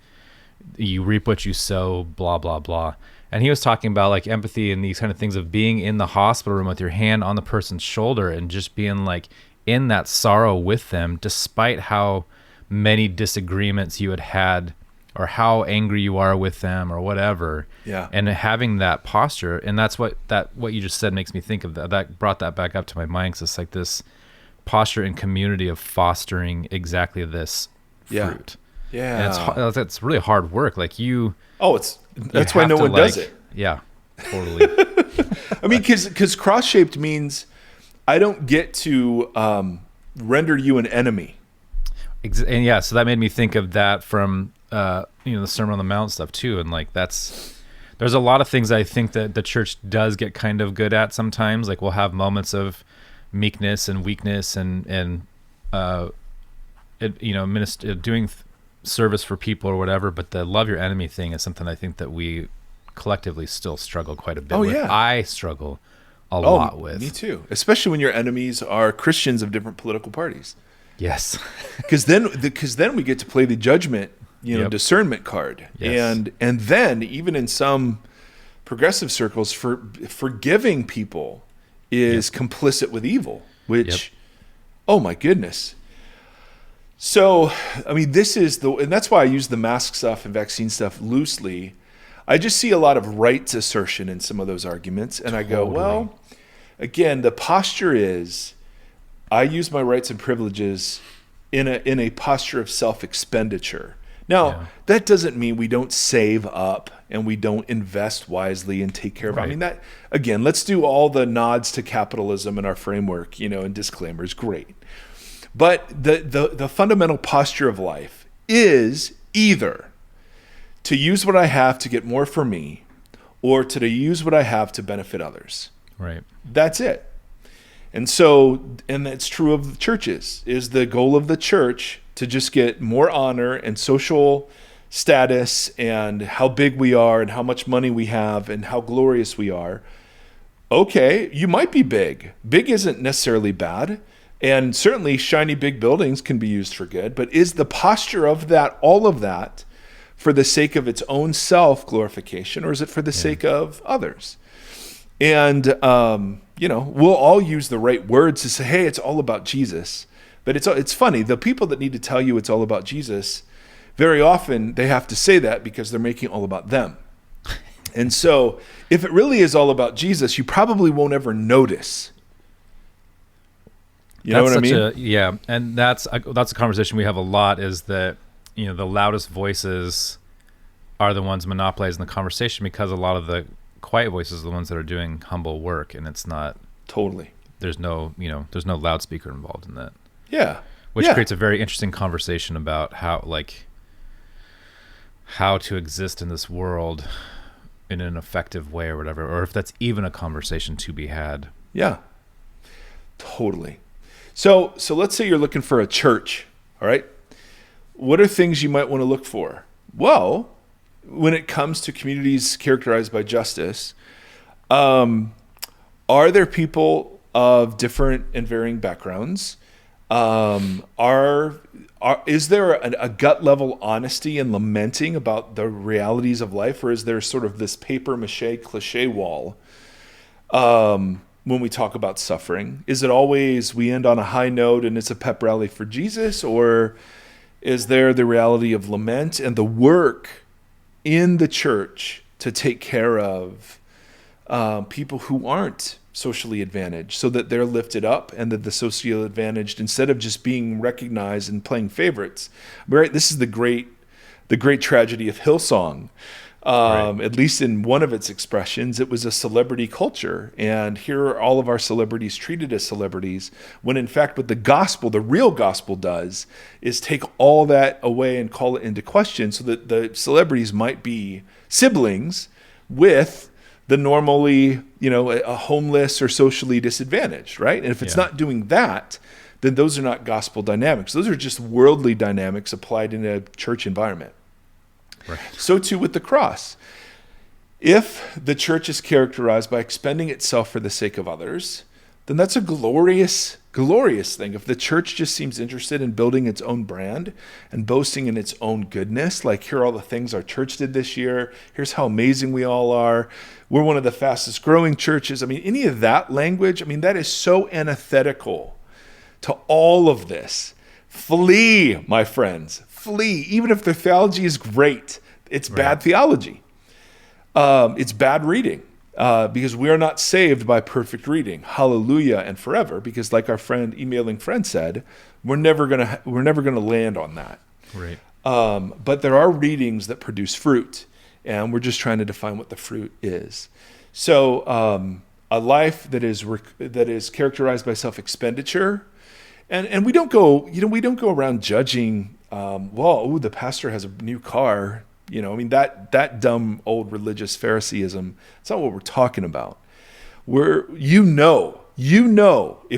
you reap what you sow, blah, blah, blah. And he was talking about like empathy and these kind of things of being in the hospital room with your hand on the person's shoulder and just being like in that sorrow with them, despite how many disagreements you had or how angry you are with them or whatever. Yeah. And having that posture. And that's what you just said makes me think of that brought that back up to my mind. 'Cause it's like this posture and community of fostering exactly this fruit. Yeah. And it's really hard work. Like that's why no one does it. Yeah, totally. I mean, because cross-shaped means I don't get to render you an enemy. And yeah, so that made me think of that from the Sermon on the Mount stuff too. And like there's a lot of things I think that the church does get kind of good at sometimes. Like we'll have moments of meekness and weakness and doing service for people or whatever. But the love your enemy thing is something I think that we collectively still struggle quite a bit with. Yeah. I struggle a lot with. Me too. Especially when your enemies are Christians of different political parties. Yes. Because then we get to play the judgment, discernment card. Yes. And then even in some progressive circles, forgiving people is complicit with evil, which, oh my goodness. So, I mean, and that's why I use the mask stuff and vaccine stuff loosely. I just see a lot of rights assertion in some of those arguments. And I go, well, again, the posture is, I use my rights and privileges in a posture of self-expenditure. Now, that doesn't mean we don't save up and we don't invest wisely and take care of it. I mean, that, again, let's do all the nods to capitalism in our framework, and disclaimers. Great. But the fundamental posture of life is either to use what I have to get more for me or to use what I have to benefit others. Right. That's it. And so, and that's true of the churches, is the goal of the church to just get more honor and social status and how big we are and how much money we have and how glorious we are. Okay, you might be big. Big isn't necessarily bad. And certainly shiny big buildings can be used for good. But is the posture of that, all of that, for the sake of its own self-glorification, or is it for the sake of others? And, we'll all use the right words to say, hey, it's all about Jesus. But it's funny. The people that need to tell you it's all about Jesus, very often they have to say that because they're making it all about them. And so if it really is all about Jesus, you probably won't ever notice. You know what I mean? And that's a conversation we have a lot, is that, the loudest voices are the ones monopolizing the conversation, because a lot of the quiet voices are the ones that are doing humble work, and it's not totally. There's no loudspeaker involved in that. Yeah. Which creates a very interesting conversation about how to exist in this world in an effective way or whatever, or if that's even a conversation to be had. Yeah. Totally. So let's say you're looking for a church, all right? What are things you might want to look for? Well, when it comes to communities characterized by justice, are there people of different and varying backgrounds? Is there a gut level honesty and lamenting about the realities of life, or is there sort of this paper mache cliche wall? when we talk about suffering? Is it always we end on a high note and it's a pep rally for Jesus, or is there the reality of lament and the work in the church to take care of people who aren't socially advantaged, so that they're lifted up and that the socially advantaged, instead of just being recognized and playing favorites, right? This is the great tragedy of Hillsong. Right. At least in one of its expressions, it was a celebrity culture. And here are all of our celebrities treated as celebrities, when in fact what the gospel, the real gospel, does is take all that away and call it into question, so that the celebrities might be siblings with the normally, a homeless or socially disadvantaged, right? And if it's not doing that, then those are not gospel dynamics. Those are just worldly dynamics applied in a church environment. Right. So too with the cross. If the church is characterized by expending itself for the sake of others, then that's a glorious, glorious thing. If the church just seems interested in building its own brand and boasting in its own goodness, like, here are all the things our church did this year, here's how amazing we all are, we're one of the fastest growing churches. I mean, any of that language, that is so antithetical to all of this. Flee, my friends, flee. Even if the theology is great, it's bad theology. It's bad reading, because we are not saved by perfect reading. Hallelujah and forever. Because, like our emailing friend said, we're never gonna land on that. Right. But there are readings that produce fruit, and we're just trying to define what the fruit is. So a life that is characterized by self-expenditure, and we don't go around judging. The pastor has a new car. That dumb old religious Phariseeism. It's not what we're talking about. If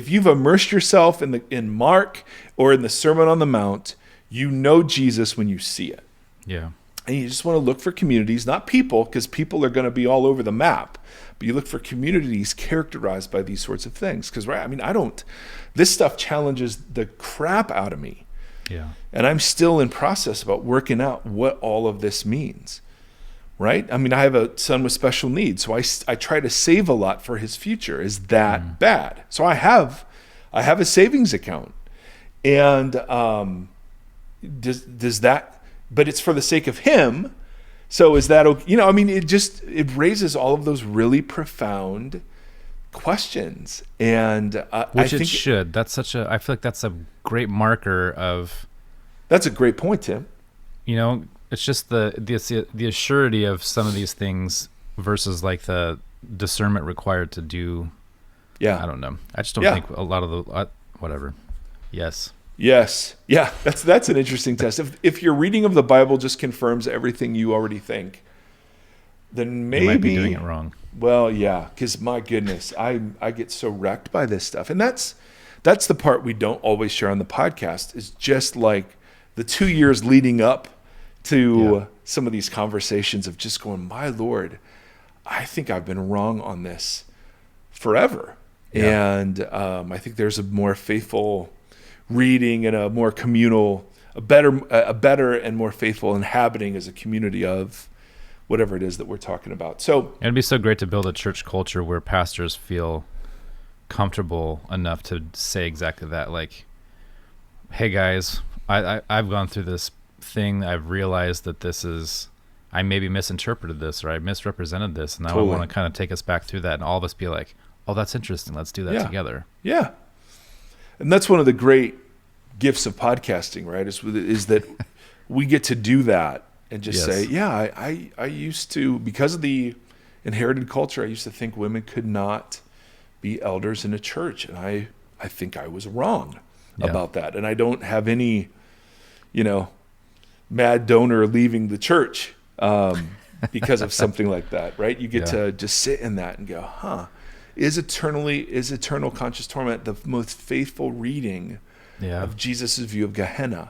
you've immersed yourself in Mark or in the Sermon on the Mount, Jesus when you see it. Yeah. And you just want to look for communities, not people, because people are going to be all over the map. But you look for communities characterized by these sorts of things. Because, this stuff challenges the crap out of me. Yeah. And I'm still in process about working out what all of this means, right? I have a son with special needs, so I try to save a lot for his future. Is that bad? So I have a savings account, and does that? But it's for the sake of him. So is that okay? It raises all of those really profound questions, and I think it should. I feel like that's a great marker of. That's a great point, Tim. It's just the assurity of some of these things versus like the discernment required to do. Yeah, I don't know. I just don't think a lot of the whatever. Yes. Yes. Yeah. That's an interesting test. If your reading of the Bible just confirms everything you already think, then maybe you might be doing it wrong. Well, yeah, because my goodness, I get so wrecked by this stuff. And that's the part we don't always share on the podcast, is just like the 2 years leading up to some of these conversations of just going, my Lord, I think I've been wrong on this forever. Yeah. And I think there's a more faithful reading and a more communal, a better and more faithful inhabiting as a community of whatever it is that we're talking about. So it'd be so great to build a church culture where pastors feel comfortable enough to say exactly that. Like, hey guys, I've gone through this thing. I've realized that I maybe misinterpreted this, or I misrepresented this. And now I want to kind of take us back through that, and all of us be like, oh, that's interesting. Let's do that together. Yeah. And that's one of the great gifts of podcasting, right? Is that we get to do that and just say, I used to, because of the inherited culture, I used to think women could not be elders in a church. And I think I was wrong about that. And I don't have any, mad donor leaving the church because of something like that, right? You get to just sit in that and go, Is eternal conscious torment the most faithful reading of Jesus' view of Gehenna?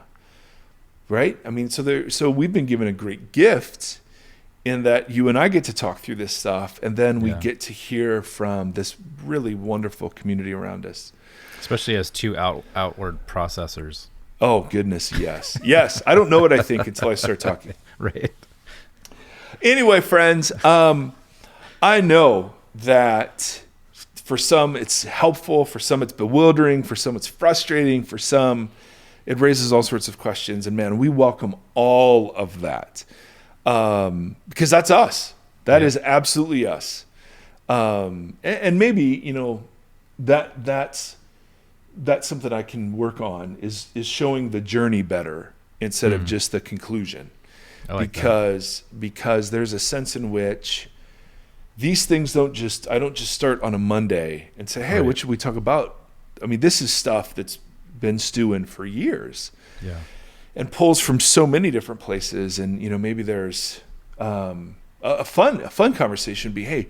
Right? So we've been given a great gift in that you and I get to talk through this stuff, and then we get to hear from this really wonderful community around us. Especially as two outward processors. Oh, goodness, yes. Yes, I don't know what I think until I start talking. Right. Anyway, friends, I know that for some it's helpful, for some it's bewildering, for some it's frustrating, for some it raises all sorts of questions. And man, we welcome all of that because that's us. That is absolutely us. And maybe, you know, that's something I can work on is showing the journey better instead of just the conclusion. Because there's a sense in which these things I don't just start on a Monday and say, hey, what should we talk about? I mean, this is stuff that's been stewing for years. Yeah. And pulls from so many different places. And, you know, maybe there's a fun conversation would be, hey,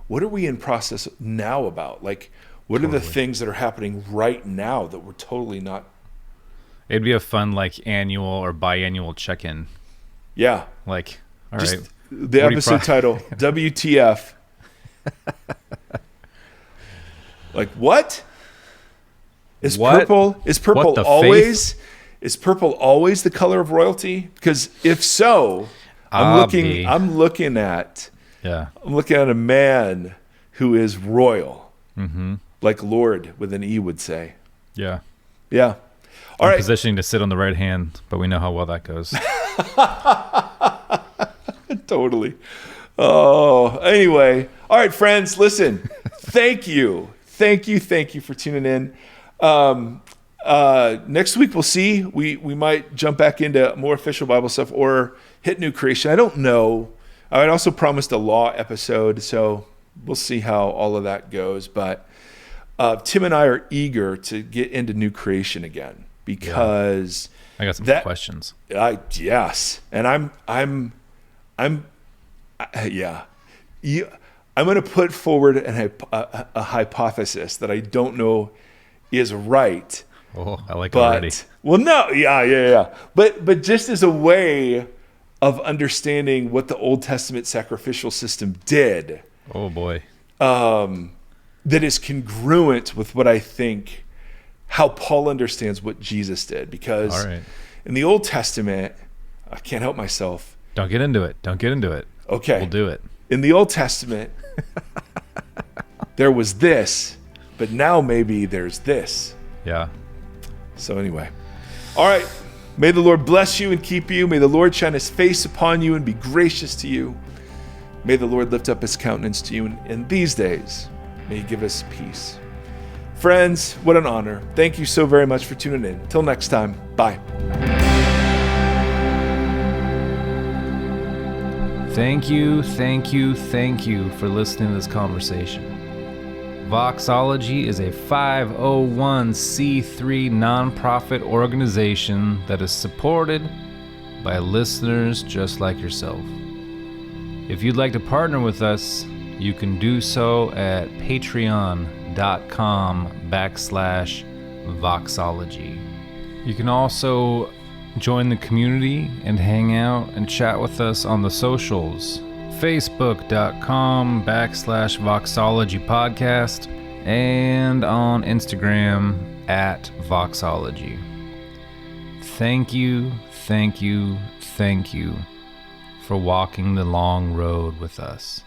what are we in process now about? Like, what are the things that are happening right now that we're totally not? It'd be a fun, like, annual or biannual check-in. Yeah. Like, all just right. The episode title, WTF. Like, what? Is purple always the color of royalty? Because if so, I'm looking at a man who is royal, like Lord with an E would say. Yeah. Yeah. All right. Positioning to sit on the right hand, but we know how well that goes. Totally. Oh, anyway. All right, friends, listen. Thank you for tuning in. Next week we'll see. We might jump back into more official Bible stuff or hit new creation. I don't know. I also promised a law episode, so we'll see how all of that goes. But Tim and I are eager to get into new creation again because I got some questions. Yes, and I'm going to put forward a hypothesis that I don't know is right. Oh, I like it already. Well, no, yeah. But just as a way of understanding what the Old Testament sacrificial system did. Oh boy. That is congruent with what I think, how Paul understands what Jesus did. Because in the Old Testament, I can't help myself. Don't get into it. Okay. We'll do it. In the Old Testament, there was this, but now maybe there's this. Yeah. So anyway. All right. May the Lord bless you and keep you. May the Lord shine his face upon you and be gracious to you. May the Lord lift up his countenance to you in these days. May he give us peace. Friends, what an honor. Thank you so very much for tuning in. Till next time. Bye. Thank you for listening to this conversation. Voxology is a 501c3 nonprofit organization that is supported by listeners just like yourself. If you'd like to partner with us, you can do so at patreon.com/Voxology. You can also join the community and hang out and chat with us on the socials. Facebook.com/Voxology Podcast and on Instagram @Voxology. Thank you for walking the long road with us.